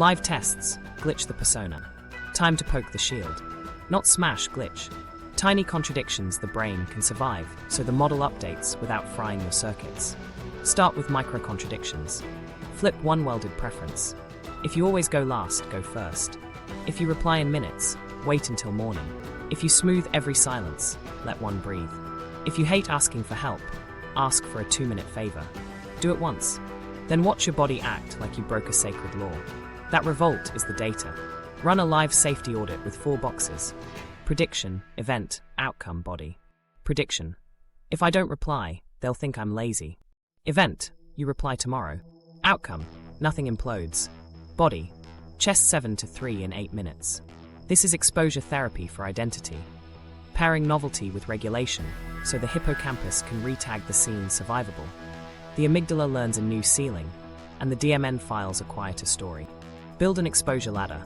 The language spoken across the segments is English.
Live tests, glitch the persona. Time to poke the shield. Not smash, glitch. Tiny contradictions the brain can survive, so the model updates without frying your circuits. Start with micro-contradictions. Flip one welded preference. If you always go last, go first. If you reply in minutes, wait until morning. If you smooth every silence, let one breathe. If you hate asking for help, ask for a 2-minute favor. Do it once. Then watch your body act like you broke a sacred law. That revolt is the data. Run a live safety audit with 4 boxes. Prediction, event, outcome, body. Prediction. If I don't reply, they'll think I'm lazy. Event, you reply tomorrow. Outcome, nothing implodes. Body, chest 7 to 3 in 8 minutes. This is exposure therapy for identity. Pairing novelty with regulation, so the hippocampus can retag the scene survivable. The amygdala learns a new ceiling, and the DMN files a quieter story. Build an exposure ladder.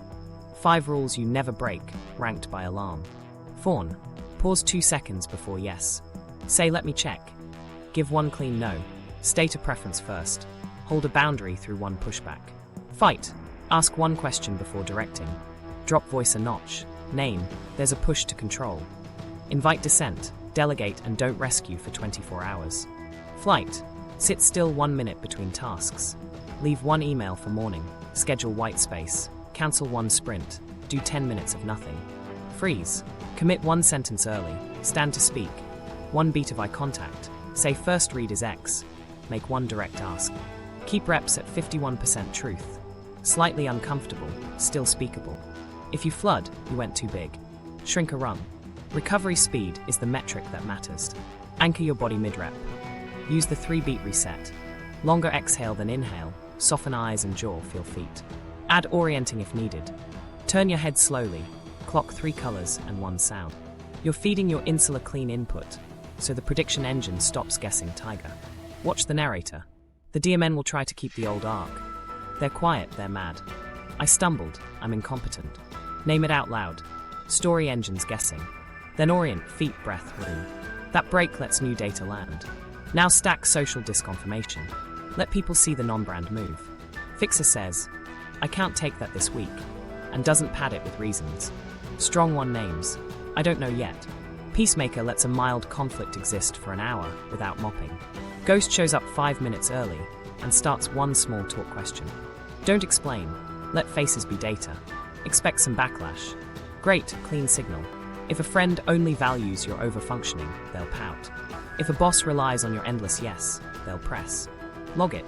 5 rules you never break, ranked by alarm. Fawn, pause 2 seconds before yes. Say let me check. Give 1 clean no. State a preference first. Hold a boundary through 1 pushback. Fight, ask 1 question before directing. Drop voice a notch. Name, there's a push to control. Invite dissent, delegate and don't rescue for 24 hours. Flight, sit still 1 minute between tasks. Leave 1 email for morning. Schedule white space. Cancel 1 sprint. Do 10 minutes of nothing. Freeze. Commit 1 sentence early. Stand to speak. 1 beat of eye contact. Say first read is X. Make 1 direct ask. Keep reps at 51% truth. Slightly uncomfortable, still speakable. If you flood, you went too big. Shrink a rung. Recovery speed is the metric that matters. Anchor your body mid-rep. Use the 3-beat reset. Longer exhale than inhale. Soften eyes and jaw, feel feet. Add orienting if needed. Turn your head slowly. Clock 3 colors and 1 sound. You're feeding your insular clean input, so the prediction engine stops guessing tiger. Watch the narrator. The DMN will try to keep the old arc. They're quiet, they're mad. I stumbled, I'm incompetent. Name it out loud. Story engine's guessing. Then orient, feet, breath, rhythm. That break lets new data land. Now stack social disconfirmation. Let people see the non-brand move. Fixer says, I can't take that this week, and doesn't pad it with reasons. Strong one names, I don't know yet. Peacemaker lets a mild conflict exist for an hour without mopping. Ghost shows up 5 minutes early and starts 1 small talk question. Don't explain, let faces be data. Expect some backlash. Great, clean signal. If a friend only values your overfunctioning, they'll pout. If a boss relies on your endless yes, they'll press. Log it.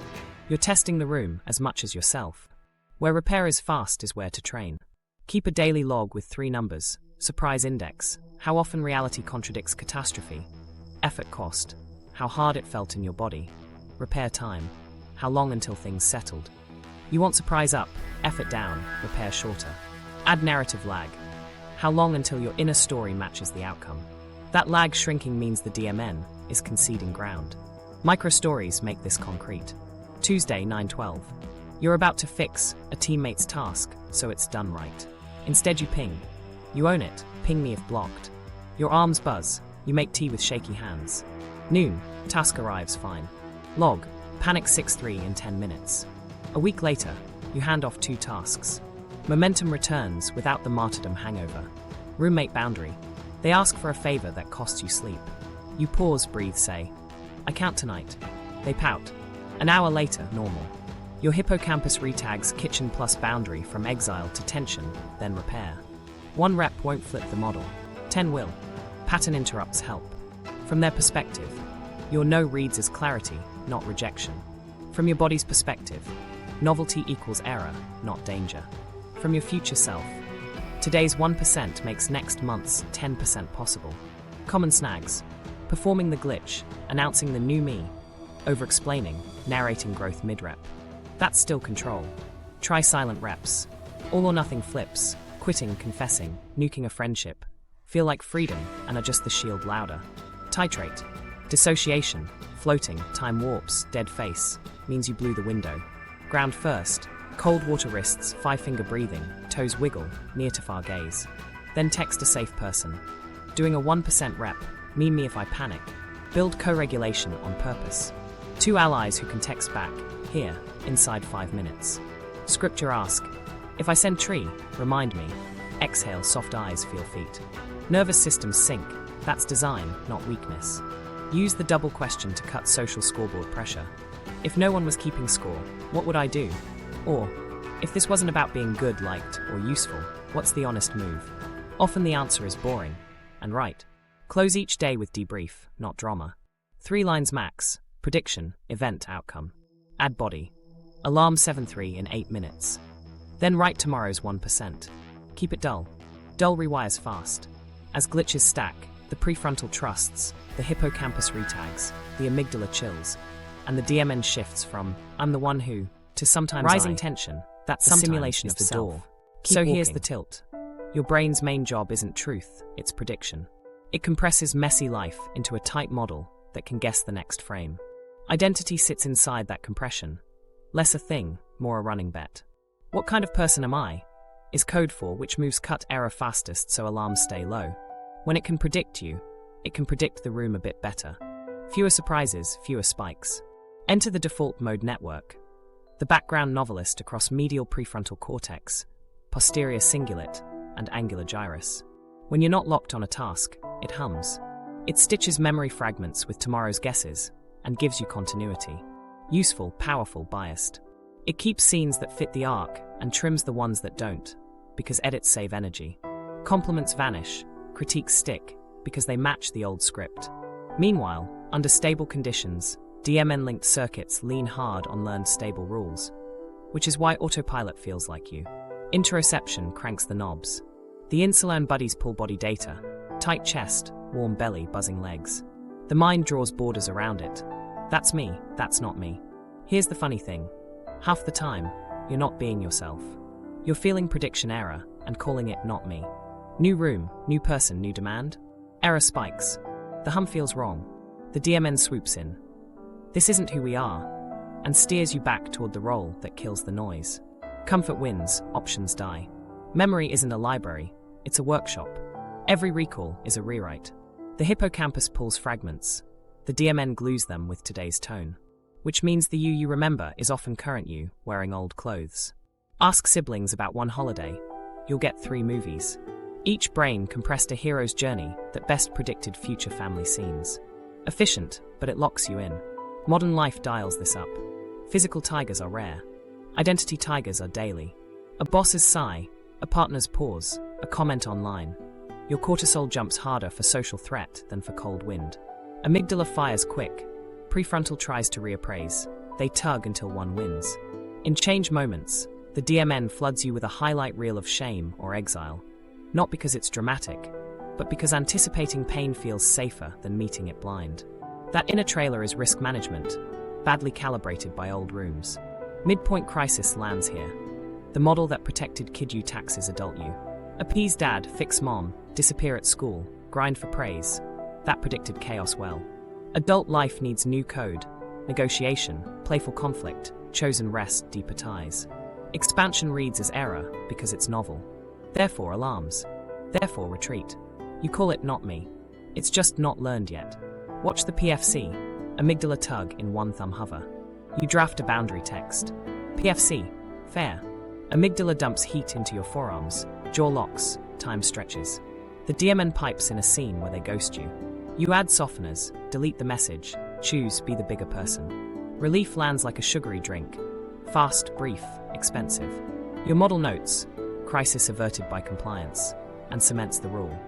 You're testing the room as much as yourself. Where repair is fast is where to train. Keep a daily log with 3 numbers. Surprise index. How often reality contradicts catastrophe. Effort cost. How hard it felt in your body. Repair time. How long until things settled. You want surprise up, effort down, repair shorter. Add narrative lag. How long until your inner story matches the outcome. That lag shrinking means the DMN is conceding ground. Micro-stories make this concrete. Tuesday, 9/12. You're about to fix a teammate's task, so it's done right. Instead you ping. You own it, ping me if blocked. Your arms buzz, you make tea with shaky hands. Noon, task arrives fine. Log, panic 6-3 in 10 minutes. A week later, you hand off 2 tasks. Momentum returns without the martyrdom hangover. Roommate boundary. They ask for a favor that costs you sleep. You pause, breathe, say, I can't tonight. They pout. An hour later, normal. Your hippocampus retags kitchen plus boundary from exile to tension, then repair. 1 rep won't flip the model. 10 will. Pattern interrupts help. From their perspective, your no reads as clarity, not rejection. From your body's perspective, novelty equals error, not danger. From your future self, today's 1% makes next month's 10% possible. Common snags. Performing the glitch, announcing the new me, over-explaining, narrating growth mid-rep. That's still control. Try silent reps. All or nothing flips, quitting, confessing, nuking a friendship. Feel like freedom and adjust the shield louder. Titrate. Dissociation, floating, time warps, dead face, means you blew the window. Ground first. Cold water wrists, 5-finger breathing, toes wiggle, near to far gaze. Then text a safe person. Doing a 1% rep, meme me if I panic. Build co-regulation on purpose. 2 allies who can text back, here, inside 5 minutes. Script your ask. If I send tree, remind me. Exhale, soft eyes feel feet. Nervous systems sync. That's design, not weakness. Use the double question to cut social scoreboard pressure. If no one was keeping score, what would I do? Or, if this wasn't about being good, liked, or useful, what's the honest move? Often the answer is boring. And right. Close each day with debrief, not drama. 3 lines max. Prediction, event, outcome. Add body. Alarm 7:3 in 8 minutes. Then write tomorrow's 1%. Keep it dull. Dull rewires fast. As glitches stack, the prefrontal trusts, the hippocampus retags, the amygdala chills, and the DMN shifts from "I'm the one who" to sometimes rising tension. That's the simulation of the door. So here's the tilt. Your brain's main job isn't truth, it's prediction. It compresses messy life into a tight model that can guess the next frame. Identity sits inside that compression. Less a thing, more a running bet. What kind of person am I? Is code for which moves cut error fastest so alarms stay low. When it can predict you, it can predict the room a bit better. Fewer surprises, fewer spikes. Enter the default mode network. The background novelist across medial prefrontal cortex, posterior cingulate, and angular gyrus. When you're not locked on a task, it hums. It stitches memory fragments with tomorrow's guesses and gives you continuity. Useful, powerful, biased. It keeps scenes that fit the arc and trims the ones that don't, because edits save energy. Compliments vanish, critiques stick, because they match the old script. Meanwhile, under stable conditions, DMN-linked circuits lean hard on learned stable rules, which is why autopilot feels like you. Interoception cranks the knobs. The insular buddies pull body data, tight chest, warm belly, buzzing legs. The mind draws borders around it. That's me, that's not me. Here's the funny thing. Half the time, you're not being yourself. You're feeling prediction error and calling it not me. New room, new person, new demand. Error spikes. The hum feels wrong. The DMN swoops in. This isn't who we are, and steers you back toward the role that kills the noise. Comfort wins, options die. Memory isn't a library, it's a workshop. Every recall is a rewrite. The hippocampus pulls fragments. The DMN glues them with today's tone. Which means the you remember is often current you, wearing old clothes. Ask siblings about one holiday. You'll get 3 movies. Each brain compressed a hero's journey that best predicted future family scenes. Efficient, but it locks you in. Modern life dials this up. Physical tigers are rare. Identity tigers are daily. A boss's sigh, a partner's pause, a comment online. Your cortisol jumps harder for social threat than for cold wind. Amygdala fires quick. Prefrontal tries to reappraise. They tug until one wins. In change moments, the DMN floods you with a highlight reel of shame or exile. Not because it's dramatic, but because anticipating pain feels safer than meeting it blind. That inner trailer is risk management, badly calibrated by old rooms. Midpoint crisis lands here. The model that protected kid you taxes adult you. Appease dad, fix mom, disappear at school, grind for praise. That predicted chaos well. Adult life needs new code, negotiation, playful conflict, chosen rest, deeper ties. Expansion reads as error because it's novel. Therefore alarms. Therefore retreat. You call it not me. It's just not learned yet. Watch the PFC, amygdala tug in one thumb hover. You draft a boundary text. PFC, fair. Amygdala dumps heat into your forearms, jaw locks, time stretches. The DMN pipes in a scene where they ghost you. You add softeners, delete the message, choose be the bigger person. Relief lands like a sugary drink. Fast, brief, expensive. Your model notes, crisis averted by compliance, and cements the rule.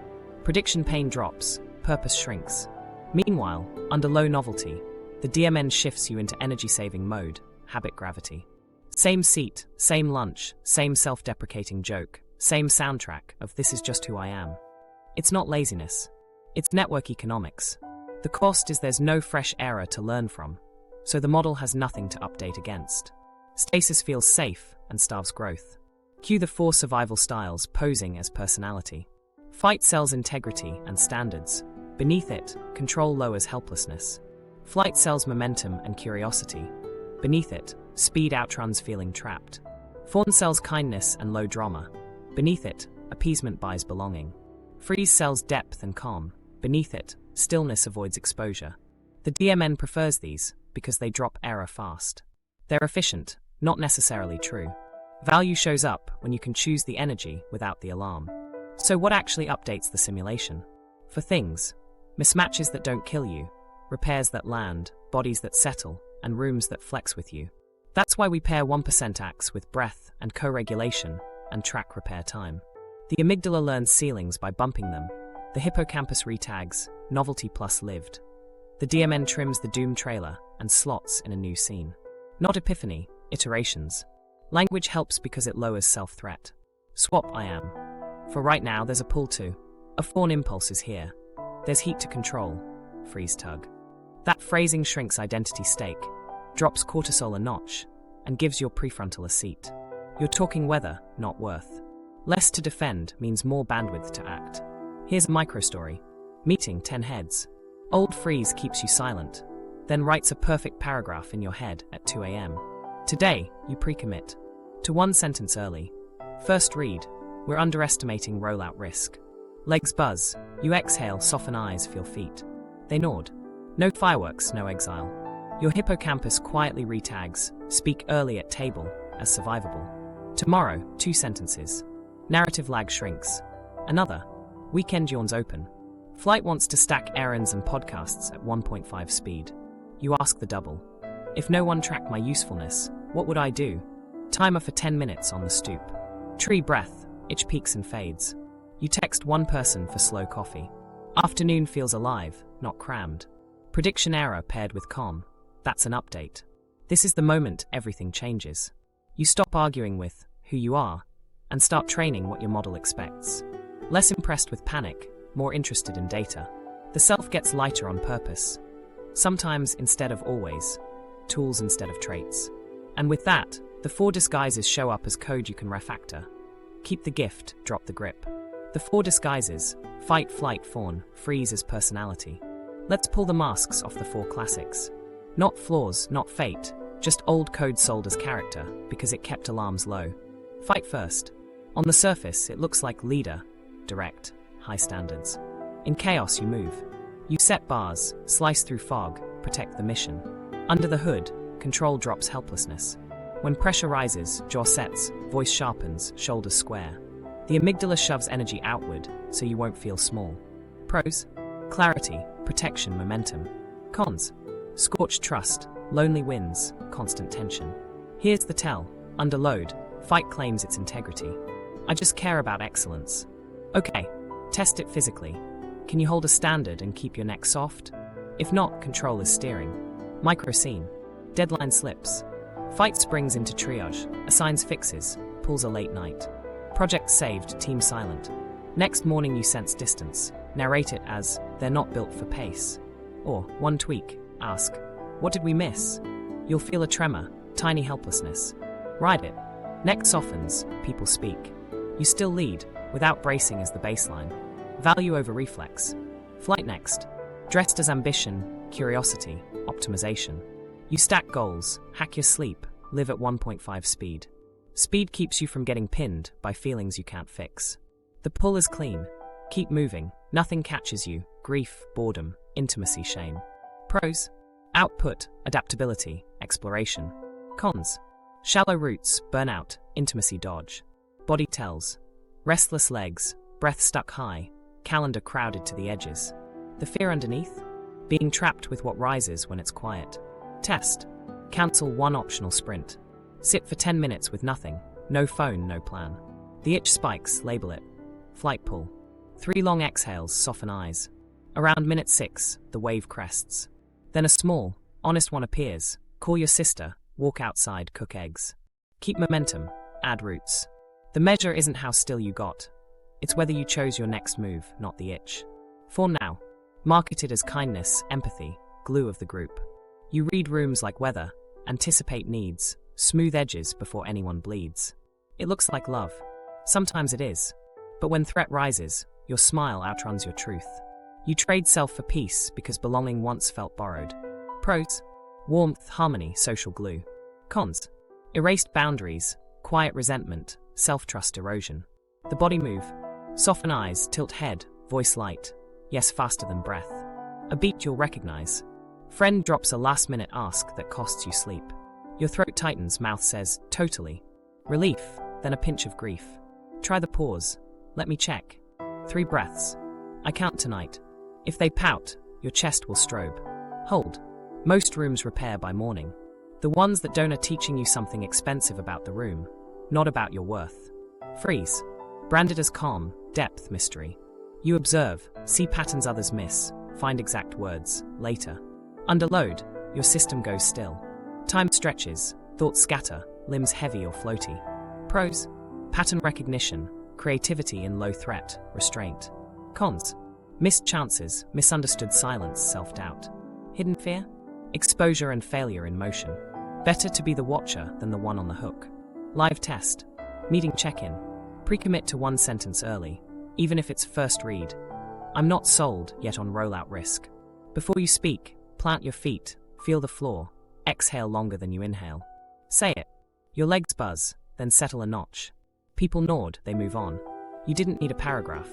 Prediction pain drops, purpose shrinks. Meanwhile, under low novelty, the DMN shifts you into energy-saving mode, habit gravity. Same seat, same lunch, same self-deprecating joke, same soundtrack of "This is just who I am." It's not laziness. It's network economics. The cost is there's no fresh error to learn from, so the model has nothing to update against. Stasis feels safe and starves growth. Cue the 4 survival styles posing as personality. Fight sells integrity and standards. Beneath it, control lowers helplessness. Flight sells momentum and curiosity. Beneath it, speed outruns feeling trapped. Fawn sells kindness and low drama. Beneath it, appeasement buys belonging. Freeze sells depth and calm. Beneath it, stillness avoids exposure. The DMN prefers these because they drop error fast. They're efficient, not necessarily true. Value shows up when you can choose the energy without the alarm. So what actually updates the simulation? For things, mismatches that don't kill you, repairs that land, bodies that settle, and rooms that flex with you. That's why we pair 1% acts with breath and co-regulation and track repair time. The amygdala learns ceilings by bumping them. The hippocampus retags novelty plus lived. The DMN trims the doom trailer and slots in a new scene. Not epiphany, iterations. Language helps because it lowers self-threat. Swap I am. For right now, there's a pull to. A fawn impulse is here. There's heat to control. Freeze tug. That phrasing shrinks identity stake, drops cortisol a notch, and gives your prefrontal a seat. You're talking weather, not worth. Less to defend means more bandwidth to act. Here's a micro-story. Meeting 10 heads. Old freeze keeps you silent, then writes a perfect paragraph in your head at 2 a.m. Today, you pre-commit. To one sentence early. First read, we're underestimating rollout risk. Legs buzz, you exhale, soften eyes, feel feet. They nod. No fireworks, no exile. Your hippocampus quietly retags, speak early at table, as survivable. Tomorrow, 2 sentences. Narrative lag shrinks. Another. Weekend yawns open. Flight wants to stack errands and podcasts at 1.5 speed. You ask the double. If no one tracked my usefulness, what would I do? Timer for 10 minutes on the stoop. Tree breath, itch peaks and fades. You text one person for slow coffee. Afternoon feels alive, not crammed. Prediction error paired with calm. That's an update. This is the moment everything changes. You stop arguing with who you are and start training what your model expects. Less impressed with panic, more interested in data. The self gets lighter on purpose. Sometimes instead of always. Tools instead of traits. And with that, the 4 disguises show up as code you can refactor. Keep the gift, drop the grip. The 4 disguises, fight, flight, fawn, freeze as personality. Let's pull the masks off the 4 classics. Not flaws, not fate, just old code sold as character because it kept alarms low. Fight first. On the surface, it looks like leader, direct, high standards. In chaos, you move. You set bars, slice through fog, protect the mission. Under the hood, control drops helplessness. When pressure rises, jaw sets, voice sharpens, shoulders square. The amygdala shoves energy outward, so you won't feel small. Pros: clarity, protection, momentum. Cons: scorched trust, lonely wins, constant tension. Here's the tell: under load, fight claims its integrity. I just care about excellence. Okay, test it physically. Can you hold a standard and keep your neck soft? If not, control is steering. Micro scene. Deadline slips. Fight springs into triage, assigns fixes, pulls a late night. Project saved, team silent. Next morning you sense distance. Narrate it as, they're not built for pace. Or, one tweak, ask, what did we miss? You'll feel a tremor, tiny helplessness. Ride it. Neck softens, people speak. You still lead, without bracing as the baseline. Value over reflex. Flight next. Dressed as ambition, curiosity, optimization. You stack goals, hack your sleep, live at 1.5 speed. Speed keeps you from getting pinned by feelings you can't fix. The pull is clean. Keep moving, nothing catches you, grief, boredom, intimacy, shame. Pros: output, adaptability, exploration. Cons: shallow roots, burnout, intimacy dodge. Body tells. Restless legs, breath stuck high, calendar crowded to the edges. The fear underneath? Being trapped with what rises when it's quiet. Test. Cancel one optional sprint. Sit for 10 minutes with nothing, no phone, no plan. The itch spikes, label it. Flight pull. 3 long exhales, soften eyes. Around minute 6, the wave crests. Then a small, honest one appears. Call your sister, walk outside, cook eggs. Keep momentum, add roots. The measure isn't how still you got. It's whether you chose your next move, not the itch. For now. Marketed as kindness, empathy, glue of the group. You read rooms like weather, anticipate needs, smooth edges before anyone bleeds. It looks like love. Sometimes it is. But when threat rises, your smile outruns your truth. You trade self for peace because belonging once felt borrowed. Pros: warmth, harmony, social glue. Cons: erased boundaries, quiet resentment, self-trust erosion. The body move. Soften eyes, tilt head, voice light. Yes, faster than breath. A beat you'll recognize. Friend drops a last-minute ask that costs you sleep. Your throat tightens, mouth says, totally. Relief, then a pinch of grief. Try the pause. Let me check. 3 breaths. I count tonight. If they pout, your chest will strobe. Hold. Most rooms repair by morning. The ones that don't are teaching you something expensive about the room, not about your worth. Freeze. Branded as calm, depth, mystery. You observe, see patterns others miss, find exact words, later. Under load, your system goes still. Time stretches, thoughts scatter, limbs heavy or floaty. Pros: pattern recognition, creativity in low threat, restraint. Cons: missed chances, misunderstood silence, self-doubt. Hidden fear? Exposure and failure in motion. Better to be the watcher than the one on the hook. Live test. Meeting check-in. Pre-commit to 1 sentence early, even if it's first read. I'm not sold, yet on rollout risk. Before you speak, plant your feet, feel the floor, exhale longer than you inhale. Say it. Your legs buzz, then settle a notch. People nod, they move on. You didn't need a paragraph.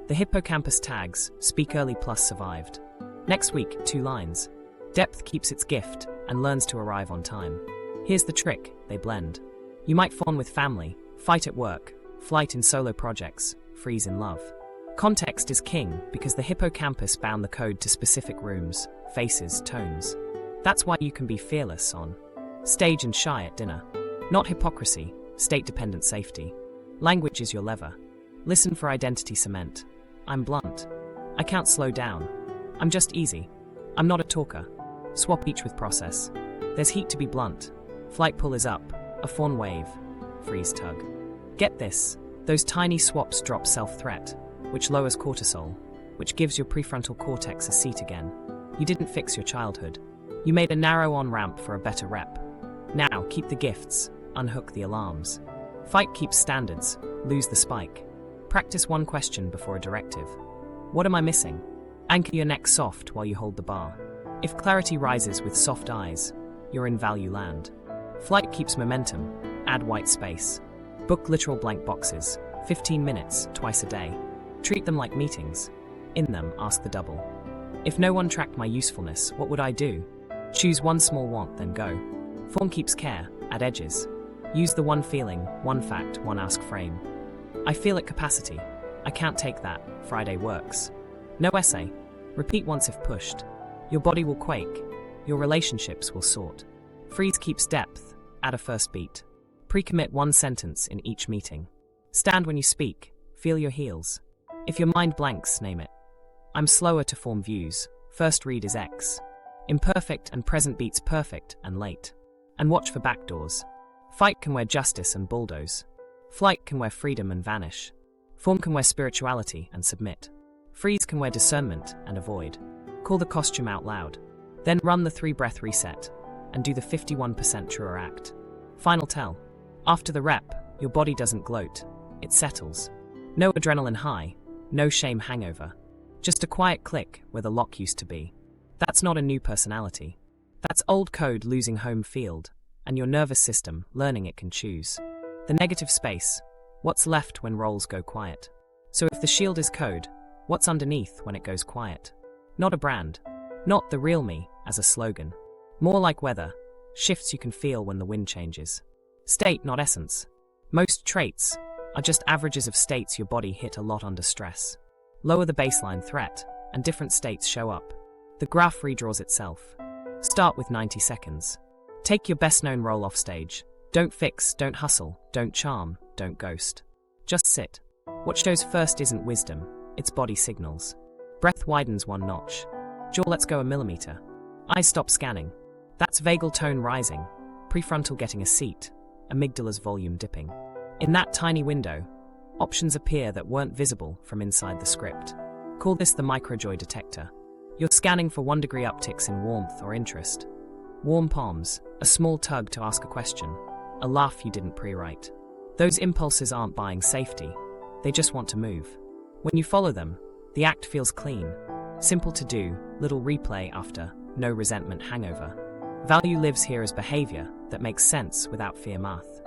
The hippocampus tags, speak early plus survived. Next week, 2 lines. Depth keeps its gift and learns to arrive on time. Here's the trick, they blend. You might fawn with family, fight at work, flight in solo projects, freeze in love. Context is king because the hippocampus bound the code to specific rooms, faces, tones. That's why you can be fearless on stage and shy at dinner. Not hypocrisy, state-dependent safety. Language is your lever. Listen for identity cement. I'm blunt. I can't slow down. I'm just easy. I'm not a talker. Swap each with process. There's heat to be blunt. Flight pull is up. A fawn wave. Freeze tug. Get this. Those tiny swaps drop self-threat, which lowers cortisol, which gives your prefrontal cortex a seat again. You didn't fix your childhood. You made a narrow on-ramp for a better rep. Now, keep the gifts. Unhook the alarms. Fight keeps standards. Lose the spike. Practice 1 question before a directive. What am I missing? Anchor your neck soft while you hold the bar. If clarity rises with soft eyes, you're in value land. Flight keeps momentum. Add white space. Book literal blank boxes. 15 minutes, twice a day. Treat them like meetings. In them, ask the double. If no one tracked my usefulness, what would I do? Choose 1 small want, then go. Fawn keeps care. Add edges. Use the 1 feeling, 1 fact, 1 ask frame. I feel at capacity. I can't take that. Friday works. No essay. Repeat once if pushed. Your body will quake. Your relationships will sort. Freeze keeps depth. Add a first beat. Pre-commit 1 sentence in each meeting. Stand when you speak. Feel your heels. If your mind blanks, name it. I'm slower to form views. First read is X. Imperfect and present beats perfect and late. And watch for backdoors. Fight can wear justice and bulldoze. Flight can wear freedom and vanish. Fawn can wear spirituality and submit. Freeze can wear discernment and avoid. Call the costume out loud. Then run the 3-breath reset and do the 51% truer act. Final tell. After the rep, your body doesn't gloat. It settles. No adrenaline high, no shame hangover. Just a quiet click where the lock used to be. That's not a new personality. That's old code losing home field, and your nervous system learning it can choose. The negative space, what's left when roles go quiet. So if the shield is code, what's underneath when it goes quiet? Not a brand, not the real me as a slogan. More like weather, shifts you can feel when the wind changes. State, not essence. Most traits are just averages of states your body hit a lot under stress. Lower the baseline threat, and different states show up. The graph redraws itself. Start with 90 seconds. Take your best-known role off stage. Don't fix, don't hustle, don't charm, don't ghost. Just sit. What shows first isn't wisdom, it's body signals. Breath widens 1 notch. Jaw lets go a millimeter. Eyes stop scanning. That's vagal tone rising. Prefrontal getting a seat. Amygdala's volume dipping. In that tiny window, options appear that weren't visible from inside the script. Call this the microjoy detector. You're scanning for 1 degree upticks in warmth or interest. Warm palms, a small tug to ask a question, a laugh you didn't pre-write. Those impulses aren't buying safety, they just want to move. When you follow them, the act feels clean. Simple to do, little replay after, no resentment hangover. Value lives here as behavior that makes sense without fear math.